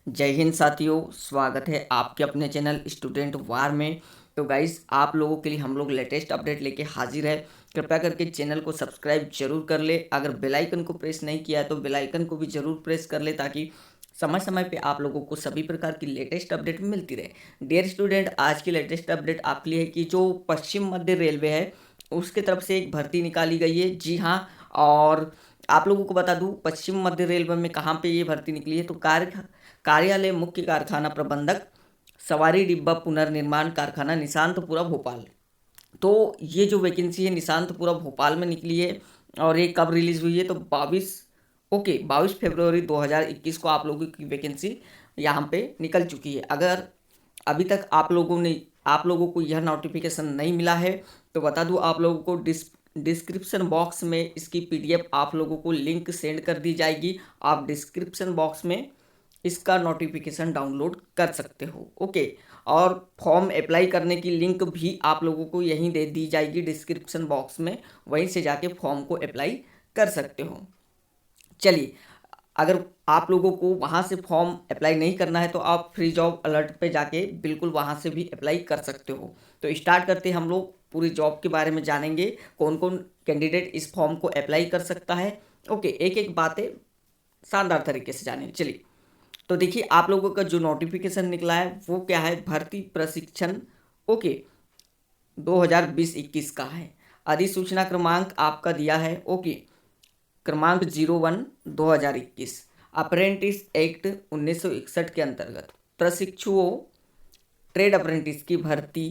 जय हिंद साथियों, स्वागत है आपके अपने चैनल स्टूडेंट वार में। तो गाइस, आप लोगों के लिए हम लोग लेटेस्ट अपडेट लेके हाजिर है। कृपया करके चैनल को सब्सक्राइब जरूर कर ले। अगर बेल आइकन को प्रेस नहीं किया है तो बेल आइकन को भी जरूर प्रेस कर ले, ताकि समय समय पे आप लोगों को सभी प्रकार की लेटेस्ट अपडेट मिलती रहे। डियर स्टूडेंट, आज की लेटेस्ट अपडेट आपके लिए है कि जो पश्चिम मध्य रेलवे है उसके तरफ से एक भर्ती निकाली गई है। जी हाँ, और आप लोगों को बता दूं पश्चिम मध्य रेलवे में कहाँ पे ये भर्ती निकली है। तो कार्यालय मुख्य कारखाना प्रबंधक, सवारी डिब्बा पुनर्निर्माण कारखाना, निशांतपुरा भोपाल। तो ये जो वैकेंसी है निशांतपुरा भोपाल में निकली है। और ये कब रिलीज हुई है? तो 22 फरवरी 2021 को आप लोगों की वैकेंसी यहाँ पे निकल चुकी है। अगर अभी तक आप लोगों को यह नोटिफिकेशन नहीं मिला है तो बता दूं आप लोगों को डिस्क्रिप्शन बॉक्स में इसकी पीडीएफ आप लोगों को लिंक सेंड कर दी जाएगी। आप डिस्क्रिप्शन बॉक्स में इसका नोटिफिकेशन डाउनलोड कर सकते हो। ओके, और फॉर्म अप्लाई करने की लिंक भी आप लोगों को यहीं दे दी जाएगी डिस्क्रिप्शन बॉक्स में, वहीं से जाके फॉर्म को अप्लाई कर सकते हो। चलिए, अगर आप लोगों को वहाँ से फॉर्म अप्लाई नहीं करना है तो आप फ्री जॉब अलर्ट पे जाके बिल्कुल वहाँ से भी अप्लाई कर सकते हो। तो स्टार्ट करते हैं, हम लोग पूरी जॉब के बारे में जानेंगे, कौन कौन कैंडिडेट इस फॉर्म को अप्लाई कर सकता है। ओके, एक एक बातें शानदार तरीके से जानेंगे। चलिए, तो देखिए आप लोगों का जो नोटिफिकेशन निकला है वो क्या है? भर्ती प्रशिक्षण, ओके, 2020-21 का है। अधिसूचना क्रमांक आपका दिया है, ओके, क्रमांक 01/2021। अप्रेंटिस एक्ट 1961 के अंतर्गत प्रशिक्षुओं ट्रेड अप्रेंटिस की भर्ती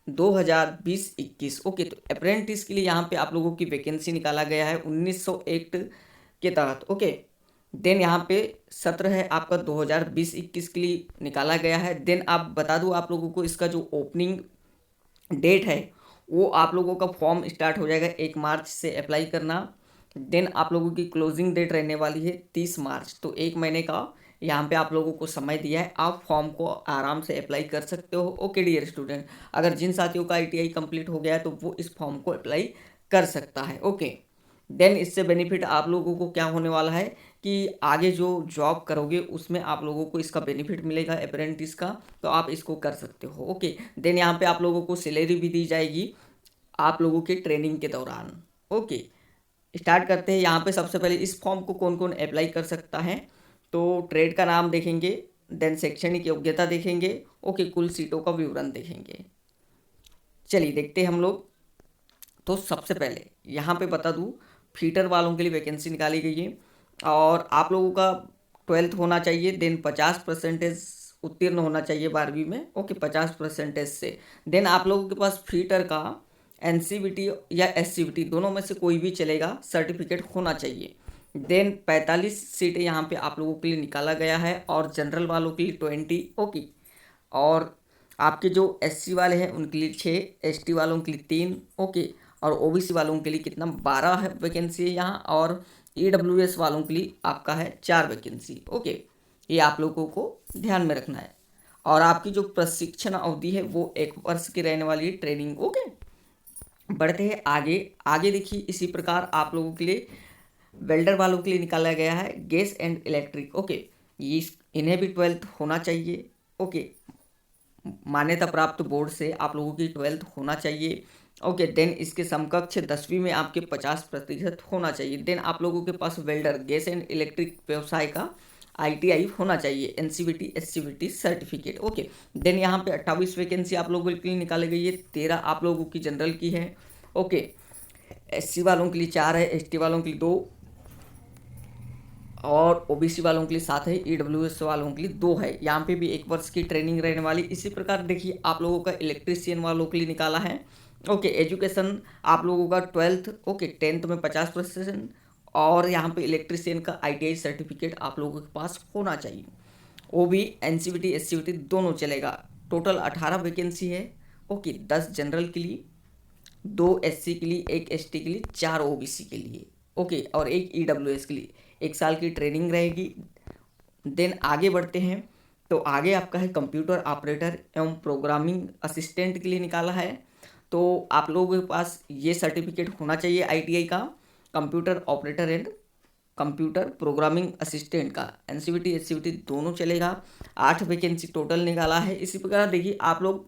2020-21। ओके, तो अप्रेंटिस के लिए यहाँ पे आप लोगों की वैकेंसी निकाला गया है 1900 एक्ट के तहत। ओके, देन यहाँ पे सत्र है आपका 2020-21 के लिए निकाला गया है। देन आप बता दूँ आप लोगों को इसका जो ओपनिंग डेट है वो आप लोगों का फॉर्म स्टार्ट हो जाएगा 1 मार्च से अप्लाई करना। देन आप लोगों की क्लोजिंग डेट रहने वाली है 30 मार्च। तो 1 महीने का यहाँ पे आप लोगों को समय दिया है, आप फॉर्म को आराम से अप्लाई कर सकते हो। ओके डियर स्टूडेंट, अगर जिन साथियों का आईटीआई कंप्लीट हो गया है तो वो इस फॉर्म को अप्लाई कर सकता है। ओके, देन इससे बेनिफिट आप लोगों को क्या होने वाला है कि आगे जो जॉब करोगे उसमें आप लोगों को इसका बेनिफिट मिलेगा अप्रेंटिस का, तो आप इसको कर सकते हो। ओके, देन यहाँ पे आप लोगों को सैलरी भी दी जाएगी आप लोगों के ट्रेनिंग के दौरान। ओके, स्टार्ट करते हैं। यहाँ पे सबसे पहले इस फॉर्म को कौन कौन अप्लाई कर सकता है, तो ट्रेड का नाम देखेंगे, देन शैक्षणिक योग्यता देखेंगे, ओके, कुल सीटों का विवरण देखेंगे। चलिए देखते हैं हम लोग। तो सबसे पहले यहाँ पे बता दूँ, फीटर वालों के लिए वैकेंसी निकाली गई है और आप लोगों का 12th होना चाहिए। देन 50% उत्तीर्ण होना चाहिए 12वीं में। ओके, 50% से। देन आप लोगों के पास फीटर का एनसीवीटी या एससीवीटी दोनों में से कोई भी चलेगा, सर्टिफिकेट होना चाहिए। देन 45 सीटें यहाँ पे आप लोगों के लिए निकाला गया है और जनरल वालों के लिए 20। ओके, और आपके जो एससी वाले हैं उनके लिए 6, एसटी वालों के लिए 3। ओके, और ओबीसी वालों के लिए कितना, 12 है वैकेंसी है यहाँ। और ईडब्ल्यूएस वालों के लिए आपका है 4 वैकेंसी। ओके, ये आप लोगों को ध्यान में रखना है। और आपकी जो प्रशिक्षण अवधि है वो 1 वर्ष की रहने वाली है ट्रेनिंग। ओके, बढ़ते हैं आगे। आगे देखिए, इसी प्रकार आप लोगों के लिए वेल्डर वालों के लिए निकाला गया है गैस एंड इलेक्ट्रिक। ओके, ये इन्हें भी 12th होना चाहिए। ओके, मान्यता प्राप्त बोर्ड से आप लोगों की 12th होना चाहिए। ओके, देन इसके समकक्ष 10वीं में आपके 50% होना चाहिए। देन आप लोगों के पास वेल्डर गैस एंड इलेक्ट्रिक व्यवसाय का आईटीआई होना चाहिए, NCVT SCVT certificate. Okay, then यहाँ पे 28 वैकेंसी आप लोगों के लिए निकाली गई है, 13 आप लोगों की जनरल की है। ओके, एससी वालों के लिए 4 है, एसटी वालों के लिए 2 और ओबीसी वालों के लिए 7 है, ईडब्ल्यूएस वालों के लिए 2 है। यहाँ पे भी 1 वर्ष की ट्रेनिंग रहने वाली। इसी प्रकार देखिए आप लोगों का इलेक्ट्रीशियन वालों के लिए निकाला है। ओके, एजुकेशन आप लोगों का 12th। ओके, 10th में 50%। और यहाँ पे इलेक्ट्रीशियन का आईटीआई सर्टिफिकेट आप लोगों के पास होना चाहिए। वो भी एनसीवीटी एससीवीटी दोनों चलेगा। टोटल 18 वैकेंसी है। ओके, 10 जनरल के लिए, 2 एससी के लिए, 1 एसटी के लिए, 4 ओबीसी के लिए। ओके, और 1 ईडब्ल्यूएस के लिए। 1 साल की ट्रेनिंग रहेगी। देन आगे बढ़ते हैं। तो आगे आपका है कंप्यूटर ऑपरेटर एवं प्रोग्रामिंग असिस्टेंट के लिए निकाला है। तो आप लोगों के पास ये सर्टिफिकेट होना चाहिए आईटीआई का, computer operator and computer programming assistant का एनसीवीटी एससीवीटी दोनों चलेगा। 8 वैकेंसी टोटल निकाला है। इसी प्रकार देखिए आप लोग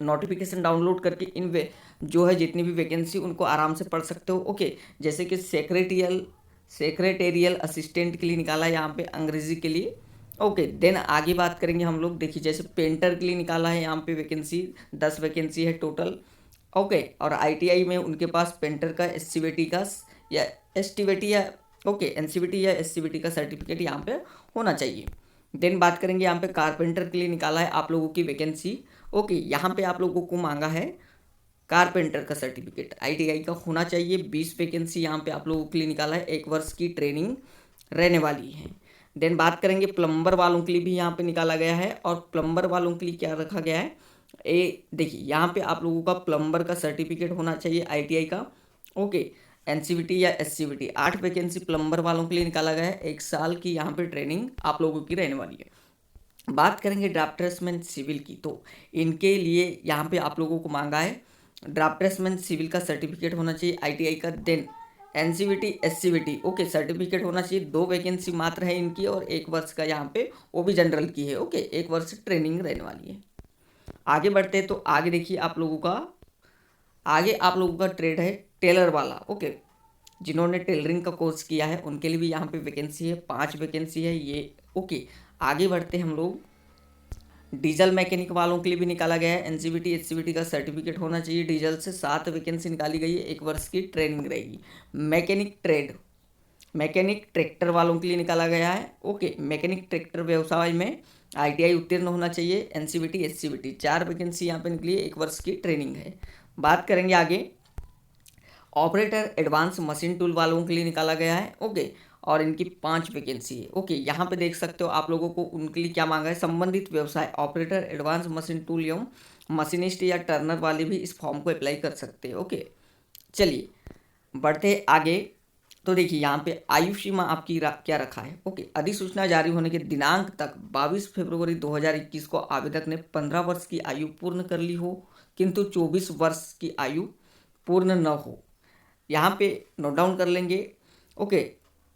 नोटिफिकेशन डाउनलोड करके इन वे जो है जितनी भी वैकेंसी उनको आराम से पढ़ सकते हो। ओके, जैसे कि सेक्रेटेरियल असिस्टेंट के लिए निकाला है यहाँ पे अंग्रेजी के लिए। ओके, देन आगे बात करेंगे हम लोग। देखिए जैसे पेंटर के लिए निकाला है यहाँ पे वैकेंसी, 10 वैकेंसी है टोटल। ओके, और आईटीआई में उनके पास पेंटर का एससीवीटी का या एसटीवीटी या एनसीवीटी या एससीवीटी का सर्टिफिकेट यहाँ पे होना चाहिए। देन बात करेंगे यहाँ पे कारपेंटर के लिए निकाला है आप लोगों की वैकेंसी। ओके, यहाँ पे आप लोगों को मांगा है कारपेंटर का सर्टिफिकेट आईटीआई का होना चाहिए। 20 वैकेंसी यहाँ पे आप लोगों के लिए निकाला है, 1 वर्ष की ट्रेनिंग रहने वाली है। देन बात करेंगे प्लम्बर वालों के लिए भी यहाँ पे निकाला गया है। और प्लम्बर वालों के लिए क्या रखा गया है, देखिए यहाँ पे आप लोगों का प्लम्बर का सर्टिफिकेट होना चाहिए आईटीआई का। ओके, एनसीवीटी या एससीवीटी 8 वैकेंसी प्लम्बर वालों के लिए निकाला गया है। 1 साल की यहाँ पे ट्रेनिंग आप लोगों की रहने वाली है। बात करेंगे ड्राफ्ट्समैन सिविल की, तो इनके लिए यहाँ पे आप लोगों को मांगा है ड्राफ्ट्समैन सिविल का सर्टिफिकेट होना चाहिए आईटीआई का। Then NCVT SCVT okay certificate होना चाहिए। 2 वैकेंसी मात्र है इनकी और 1 वर्ष का यहाँ पे वो भी जनरल की है। ओके, 1 वर्ष ट्रेनिंग रहने वाली है। आगे बढ़ते हैं तो आगे देखिए आप लोगों का ट्रेड है टेलर वाला। ओके, जिन्होंने टेलरिंग का कोर्स किया है उनके लिए भी यहाँ पे वैकेंसी है, 5 वैकेंसी है ये। ओके, आगे बढ़ते हैं हम लोग। डीजल मैकेनिक वालों के लिए भी निकाला गया है एनसीवीटी एचसीवीटी का सर्टिफिकेट होना चाहिए। डीजल से 7 वैकेंसी निकाली गई है, 1 वर्ष की ट्रेनिंग रहेगी। मैकेनिक ट्रैक्टर वालों के लिए निकाला गया है। ओके, मैकेनिक ट्रैक्टर व्यवसाय में आईटीआई उत्तीर्ण होना चाहिए। एनसीवीटी एचसीवीटी 4 वैकेंसी यहाँ पे निकली है, 1 वर्ष की ट्रेनिंग है। बात करेंगे आगे ऑपरेटर एडवांस मशीन टूल वालों के लिए निकाला गया है। ओके, और इनकी 5 वैकेंसी है। ओके, यहाँ पे देख सकते हो आप लोगों को उनके लिए क्या मांगा है, संबंधित व्यवसाय ऑपरेटर एडवांस मशीन टूल एवं मशीनिस्ट या टर्नर वाले भी इस फॉर्म को अप्लाई कर सकते हैं। ओके, चलिए बढ़ते आगे। तो देखिए यहाँ पे आयु सीमा आपकी क्या रखा है। ओके, अधिसूचना जारी होने के दिनांक तक 22 फरवरी 2021 को आवेदक ने 15 वर्ष की आयु पूर्ण कर ली हो किंतु 24 वर्ष की आयु पूर्ण न हो। यहाँ पे नोट डाउन कर लेंगे। ओके,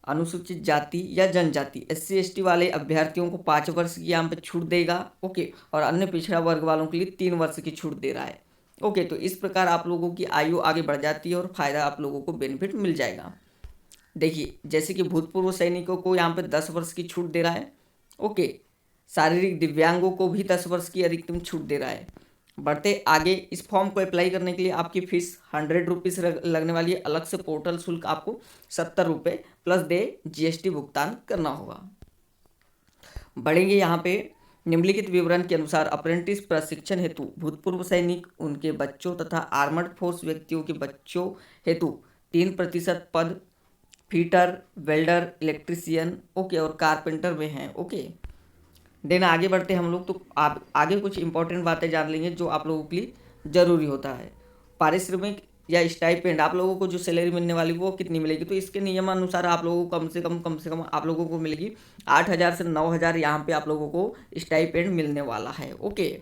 अनुसूचित जाति या जनजाति एससी एसटी वाले अभ्यर्थियों को 5 वर्ष की यहाँ पे छूट देगा। ओके, और अन्य पिछड़ा वर्ग वालों के लिए 3 वर्ष की छूट दे रहा है। ओके, तो इस प्रकार आप लोगों की आयु आगे बढ़ जाती है और फायदा आप लोगों को बेनिफिट मिल जाएगा। देखिए जैसे कि भूतपूर्व सैनिकों को यहाँ पे 10 वर्ष की छूट दे रहा है। ओके, शारीरिक दिव्यांगों को भी 10 वर्ष की अधिकतम छूट दे रहा है। बढ़ते आगे, इस फॉर्म को अप्लाई करने के लिए आपकी फीस 100 रुपीज़ लगने वाली है। अलग से पोर्टल शुल्क आपको 70 रुपये प्लस दे जीएसटी भुगतान करना होगा। बढ़ेंगे यहाँ पे निम्नलिखित विवरण के अनुसार अप्रेंटिस प्रशिक्षण हेतु भूतपूर्व सैनिक, उनके बच्चों तथा आर्मर्ड फोर्स व्यक्तियों के बच्चों हेतु 3% पद फिटर, वेल्डर, इलेक्ट्रीशियन ओके और कारपेंटर में हैं। ओके, देन आगे बढ़ते हम लोग। तो आप आगे कुछ इंपॉर्टेंट बातें जान लेंगे जो आप लोगों के लिए ज़रूरी होता है। पारिश्रमिक या स्टाइपेंड आप लोगों को जो सैलरी मिलने वाली वो कितनी मिलेगी, तो इसके नियमानुसार आप लोगों को कम से कम आप लोगों को मिलेगी 8,000 से 9,000 यहाँ पे आप लोगों को स्टाइपेंड मिलने वाला है। ओके,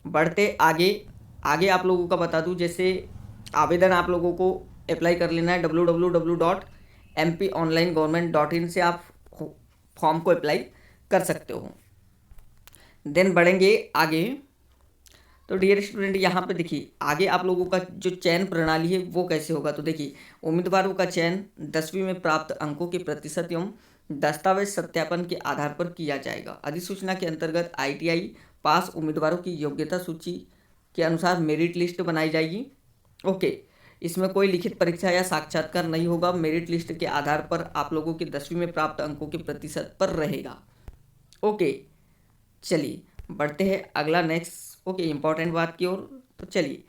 बढ़ते आगे आप लोगों का बता दूँ, जैसे आवेदन आप लोगों को अप्लाई कर लेना है www.mponlinegovernment.in से आप फॉर्म को अप्लाई कर सकते हो। देन बढ़ेंगे आगे। तो डियर स्टूडेंट यहाँ पे देखिए आगे आप लोगों का जो चयन प्रणाली है वो कैसे होगा। तो देखिए उम्मीदवारों का चयन 10वीं में प्राप्त अंकों के प्रतिशत एवं दस्तावेज सत्यापन के आधार पर किया जाएगा। अधिसूचना के अंतर्गत आईटीआई पास उम्मीदवारों की योग्यता सूची के अनुसार मेरिट लिस्ट बनाई जाएगी। ओके, इसमें कोई लिखित परीक्षा या साक्षात्कार नहीं होगा। मेरिट लिस्ट के आधार पर आप लोगों के 10वीं में प्राप्त अंकों के प्रतिशत पर रहेगा। ओके, चलिए बढ़ते हैं अगला नेक्स्ट इंपॉर्टेंट बात की ओर। तो चलिए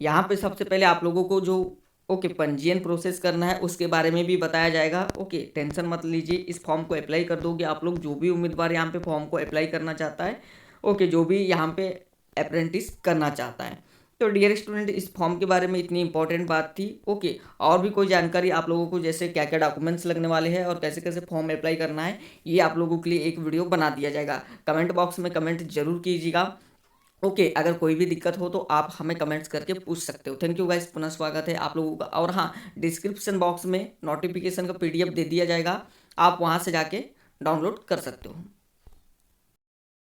यहाँ पे सबसे पहले आप लोगों को जो पंजीयन प्रोसेस करना है उसके बारे में भी बताया जाएगा। ओके, टेंशन मत लीजिए, इस फॉर्म को अप्लाई कर दोगे आप लोग, जो भी उम्मीदवार यहाँ पे फॉर्म को अप्लाई करना चाहता है। ओके, जो भी यहाँ पे अप्रेंटिस करना चाहता है। तो डियर स्टूडेंट इस फॉर्म के बारे में इतनी इंपॉर्टेंट बात थी। ओके, और भी कोई जानकारी आप लोगों को जैसे क्या क्या डॉक्यूमेंट्स लगने वाले हैं और कैसे कैसे फॉर्म अप्लाई करना है, ये आप लोगों के लिए एक वीडियो बना दिया जाएगा। कमेंट बॉक्स में कमेंट जरूर कीजिएगा। ओके अगर कोई भी दिक्कत हो तो आप हमें कमेंट्स करके पूछ सकते हो। थैंक यू गाइस, पुनः स्वागत है आप लोगों का। और हाँ, डिस्क्रिप्शन बॉक्स में नोटिफिकेशन का PDF दे दिया जाएगा, आप वहाँ से जाके डाउनलोड कर सकते हो।